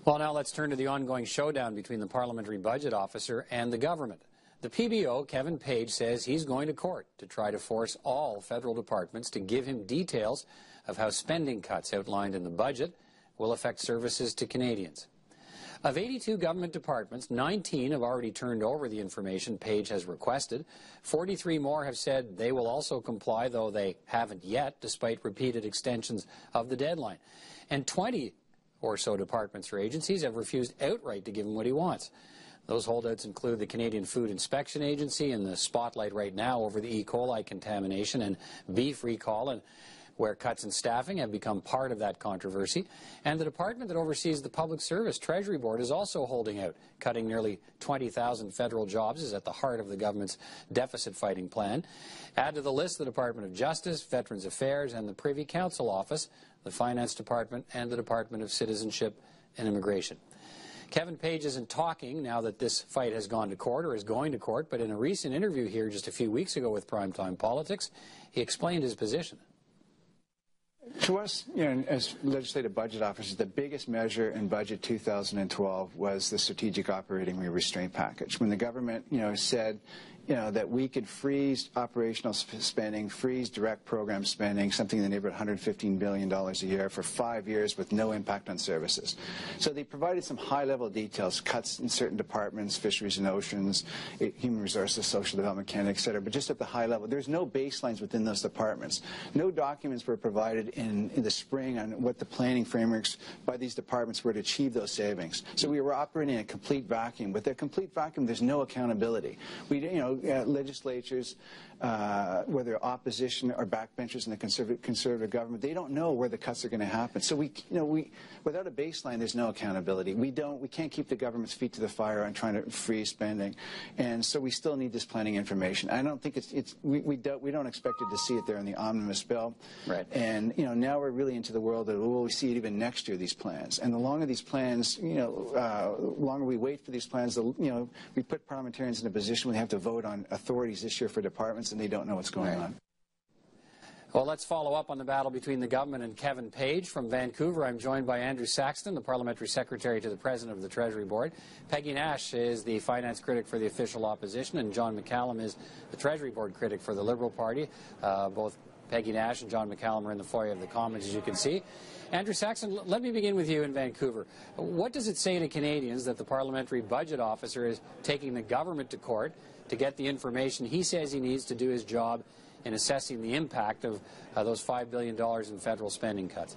Well, now let's turn to the ongoing showdown between the Parliamentary Budget Officer and the government. The PBO, Kevin Page, says he's going to court to try to force all federal departments to give him details of how spending cuts outlined in the budget will affect services to Canadians. Of 82 government departments, 19 have already turned over the information Page has requested. 43 more have said they will also comply, though they haven't yet, despite repeated extensions of the deadline. And 20 or so departments or agencies have refused outright to give him what he wants. Those holdouts include the Canadian Food Inspection Agency, in the spotlight right now over the E. coli contamination and beef recall, and where cuts in staffing have become part of that controversy. And the department that oversees the Public Service Treasury Board is also holding out. Cutting nearly 20,000 federal jobs is at the heart of the government's deficit-fighting plan. Add to the list the Department of Justice, Veterans Affairs, and the Privy Council Office, the Finance Department, and the Department of Citizenship and Immigration. Kevin Page isn't talking now that this fight has gone to court or is going to court, but in a recent interview here just a few weeks ago with Prime Time Politics, he explained his position. To us, as legislative budget officers, the biggest measure in budget 2012 was the strategic operating restraint package. When the government, said, that we could freeze operational spending, freeze direct program spending, something in the neighborhood of $115 billion a year for 5 years with no impact on services. So they provided some high-level details, cuts in certain departments, fisheries and oceans, human resources, social development, Canada, et cetera, but just at the high level. There's no baselines within those departments. No documents were provided in the spring on what the planning frameworks by these departments were to achieve those savings. So we were operating in a complete vacuum. With a complete vacuum, there's no accountability. Legislatures, whether opposition or backbenchers in the conservative government, they don't know where the cuts are going to happen. So without a baseline, there's no accountability. We can't keep the government's feet to the fire on trying to freeze spending, and so we still need this planning information. I don't think we don't expect it to see it there in the omnibus bill. Right. And now we're really into the world of will we see it even next year, these plans. And the longer these plans, longer we wait for these plans, we put parliamentarians in a position where they have to vote on authorities this year for departments, and they don't know what's going on. Well, let's follow up on the battle between the government and Kevin Page. From Vancouver, I'm joined by Andrew Saxton, the Parliamentary Secretary to the President of the Treasury Board. Peggy Nash is the Finance Critic for the Official Opposition, and John McCallum is the Treasury Board Critic for the Liberal Party. Both Peggy Nash and John McCallum are in the foyer of the Commons, as you can see. Andrew Saxton, let me begin with you in Vancouver. What does it say to Canadians that the Parliamentary Budget Officer is taking the government to court to get the information he says he needs to do his job in assessing the impact of those $5 billion in federal spending cuts?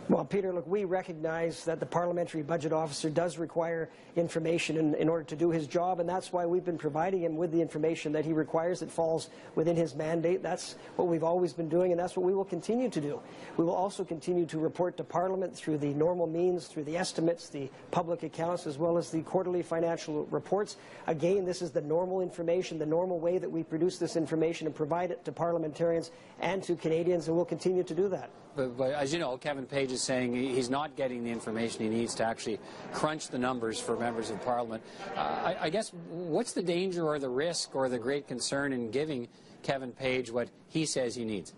Well, Peter, look, we recognize that the Parliamentary Budget Officer does require information in order to do his job, and that's why we've been providing him with the information that he requires that falls within his mandate. That's what we've always been doing, and that's what we will continue to do. We will also continue to report to Parliament through the normal means, through the estimates, the public accounts, as well as the quarterly financial reports. Again, this is the normal information, the normal way that we produce this information and provide it to parliamentarians and to Canadians, and we'll continue to do that. But as you know, Kevin Page is saying he's not getting the information he needs to actually crunch the numbers for members of Parliament. I guess, what's the danger or the risk or the great concern in giving Kevin Page what he says he needs?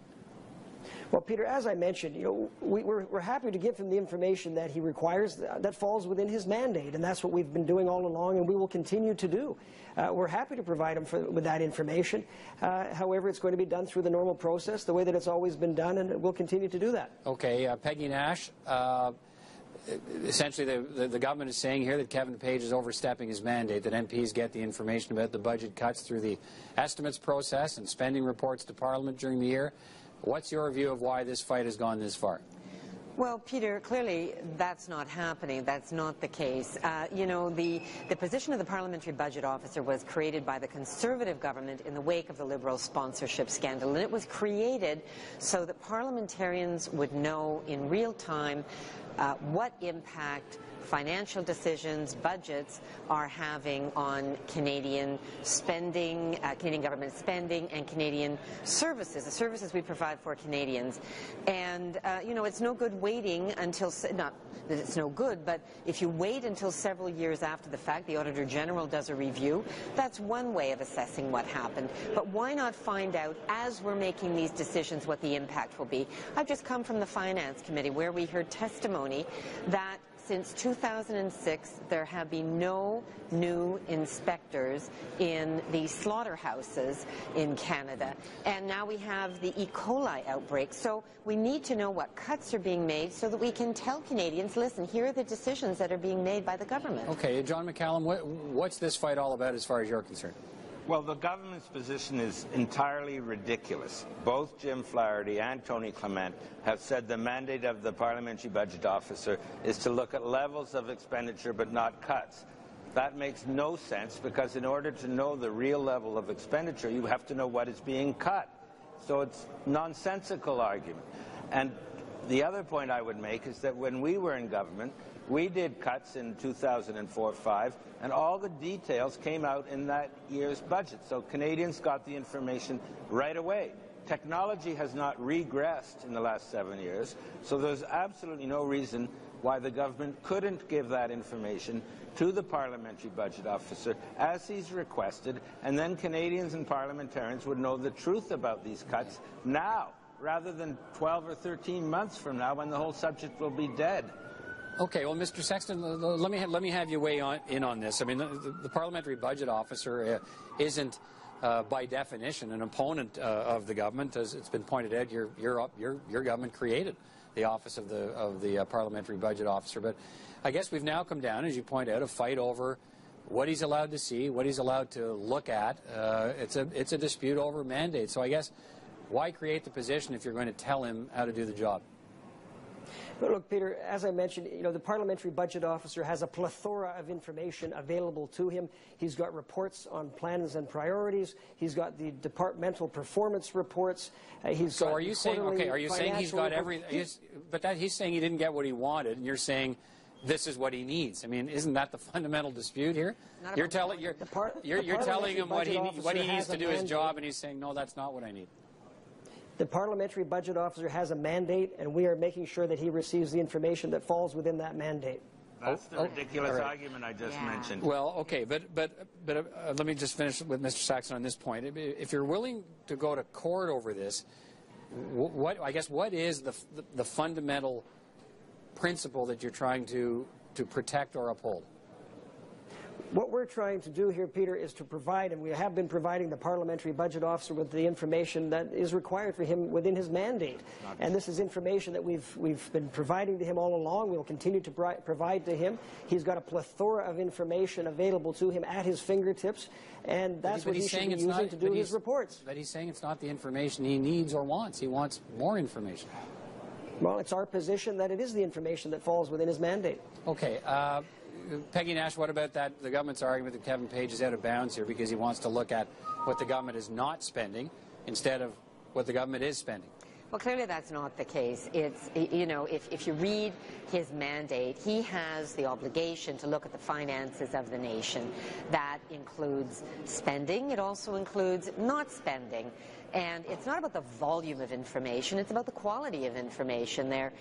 Well, Peter, as I mentioned, we're happy to give him the information that he requires that falls within his mandate, and that's what we've been doing all along, and we will continue to do. We're happy to provide him with that information. However, it's going to be done through the normal process, the way that it's always been done, and we'll continue to do that. Okay, Peggy Nash, essentially the government is saying here that Kevin Page is overstepping his mandate, that MPs get the information about the budget cuts through the estimates process and spending reports to Parliament during the year. What's your view of why this fight has gone this far? Well, Peter, clearly that's not happening. That's not the case. The position of the Parliamentary Budget Officer was created by the Conservative government in the wake of the Liberal sponsorship scandal, and it was created so that parliamentarians would know in real time what impact financial decisions, budgets are having on Canadian spending, Canadian government spending, and Canadian services, the services we provide for Canadians. And, it's no good waiting until, not that it's no good, but if you wait until several years after the fact, the Auditor General does a review, that's one way of assessing what happened. But why not find out, as we're making these decisions, what the impact will be? I've just come from the Finance Committee, where we heard testimony that since 2006, there have been no new inspectors in the slaughterhouses in Canada. And now we have the E. coli outbreak. So we need to know what cuts are being made so that we can tell Canadians, listen, here are the decisions that are being made by the government. Okay, John McCallum, what's this fight all about as far as you're concerned? Well, the government's position is entirely ridiculous. Both Jim Flaherty and Tony Clement have said the mandate of the Parliamentary Budget Officer is to look at levels of expenditure but not cuts. That makes no sense, because in order to know the real level of expenditure, you have to know what is being cut. So it's a nonsensical argument. And the other point I would make is that when we were in government, we did cuts in 2004-05, and all the details came out in that year's budget. So Canadians got the information right away. Technology has not regressed in the last 7 years, so there's absolutely no reason why the government couldn't give that information to the Parliamentary Budget Officer as he's requested, and then Canadians and parliamentarians would know the truth about these cuts now, rather than 12 or 13 months from now when the whole subject will be dead. Okay, well, Mr. Sexton, let me have you weigh in on this. I mean, the Parliamentary Budget Officer isn't, by definition, an opponent of the government. As it's been pointed out, your government created the office of the Parliamentary Budget Officer. But I guess we've now come down, as you point out, a fight over what he's allowed to see, what he's allowed to look at. It's a dispute over mandate. So I guess, why create the position if you're going to tell him how to do the job? But look, Peter, as I mentioned, the Parliamentary Budget Officer has a plethora of information available to him. He's got reports on plans and priorities. He's got the departmental performance reports. So are you saying, okay, are you saying he's got everything? But he's saying he didn't get what he wanted, and you're saying this is what he needs. I mean, isn't that the fundamental dispute here? You're telling him what he needs to do his job, and he's saying, no, that's not what I need. The Parliamentary Budget Officer has a mandate, and we are making sure that he receives the information that falls within that mandate. That's the ridiculous argument I just mentioned. Well, okay, but let me just finish with Mr. Saxon on this point. If you're willing to go to court over this, what is the fundamental principle that you're trying to protect or uphold? What we're trying to do here, Peter, is to provide, and we have been providing the Parliamentary Budget Officer with the information that is required for him within his mandate. And this is information that we've been providing to him all along. We'll continue to provide to him. He's got a plethora of information available to him at his fingertips, and that's what he should be using to do his reports. But he's saying it's not the information he needs or wants. He wants more information. Well, it's our position that it is the information that falls within his mandate. Okay. Peggy Nash, what about that? The government's argument that Kevin Page is out of bounds here because he wants to look at what the government is not spending instead of what the government is spending. Well, clearly that's not the case. It's, if you read his mandate, he has the obligation to look at the finances of the nation. That includes spending. It also includes not spending. And it's not about the volume of information, it's about the quality of information. There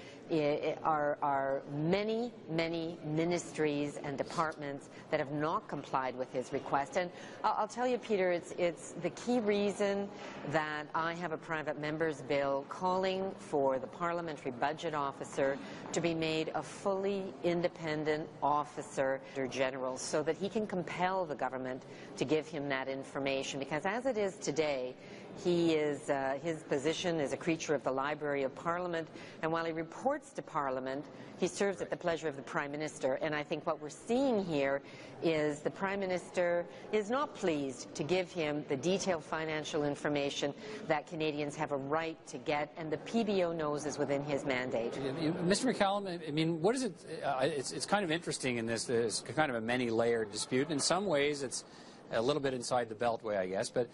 are many, many ministries and departments that have not complied with his request. And I'll tell you, Peter, it's the key reason that I have a private member's bill calling for the Parliamentary Budget Officer to be made a fully independent officer or general so that he can compel the government to give him that information. Because as it is today, his position is a creature of the Library of Parliament, and while he reports to Parliament, he serves at the pleasure of the Prime Minister. And I think what we're seeing here is the Prime Minister is not pleased to give him the detailed financial information that Canadians have a right to get, and the PBO knows is within his mandate. Mr. McCallum, I mean, what is it? It's kind of interesting in this. There's kind of a many-layered dispute. In some ways, it's a little bit inside the beltway, I guess, but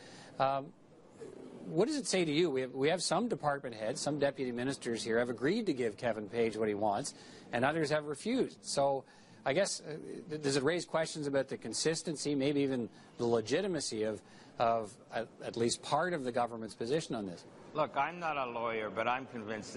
what does it say to you? We have some department heads, some deputy ministers here have agreed to give Kevin Page what he wants, and others have refused. So I guess, does it raise questions about the consistency, maybe even the legitimacy of at least part of the government's position on this? Look, I'm not a lawyer, but I'm convinced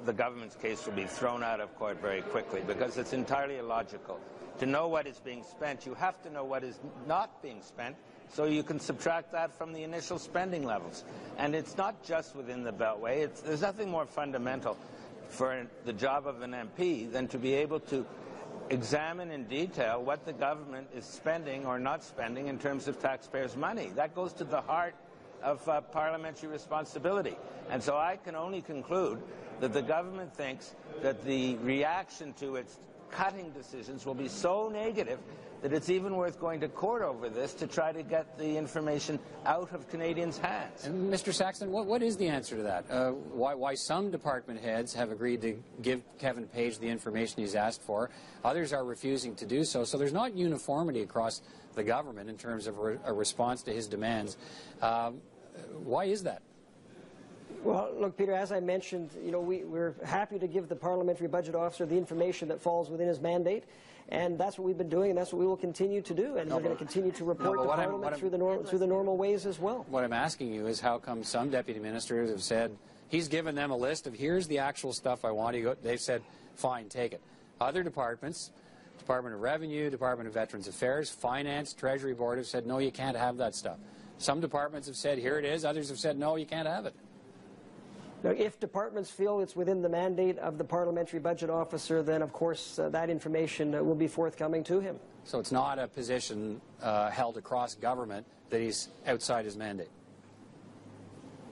the government's case will be thrown out of court very quickly because it's entirely illogical. To know what is being spent, you have to know what is not being spent, so you can subtract that from the initial spending levels. And it's not just within the Beltway. There's nothing more fundamental for the job of an MP than to be able to examine in detail what the government is spending or not spending in terms of taxpayers' money. That goes to the heart of parliamentary responsibility. And so I can only conclude that the government thinks that the reaction to its cutting decisions will be so negative that it's even worth going to court over this to try to get the information out of Canadians' hands. And Mr. Saxton, what is the answer to that? Why some department heads have agreed to give Kevin Page the information he's asked for, others are refusing to do so. So there's not uniformity across the government in terms of a response to his demands. Why is that? Well, look, Peter, as I mentioned, we're happy to give the Parliamentary Budget Officer the information that falls within his mandate, and that's what we've been doing, and that's what we will continue to do, and we're going to continue to report to Parliament through the normal ways as well. What I'm asking you is how come some deputy ministers have said, he's given them a list of here's the actual stuff I want, they've said, fine, take it. Other departments, Department of Revenue, Department of Veterans Affairs, Finance, Treasury Board have said, no, you can't have that stuff. Some departments have said, here it is. Others have said, no, you can't have it. Now, if departments feel it's within the mandate of the Parliamentary Budget Officer, then of course that information will be forthcoming to him. So it's not a position held across government that he's outside his mandate?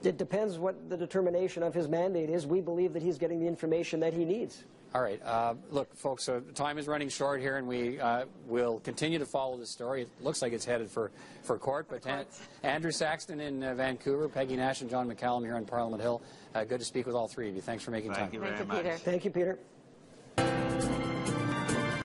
It depends what the determination of his mandate is. We believe that he's getting the information that he needs. All right. Look, folks, time is running short here, and we will continue to follow this story. It looks like it's headed for court. But Andrew Saxton in Vancouver, Peggy Nash and John McCallum here on Parliament Hill. Good to speak with all three of you. Thanks for making time. Thank you very much. Peter. Thank you, Peter.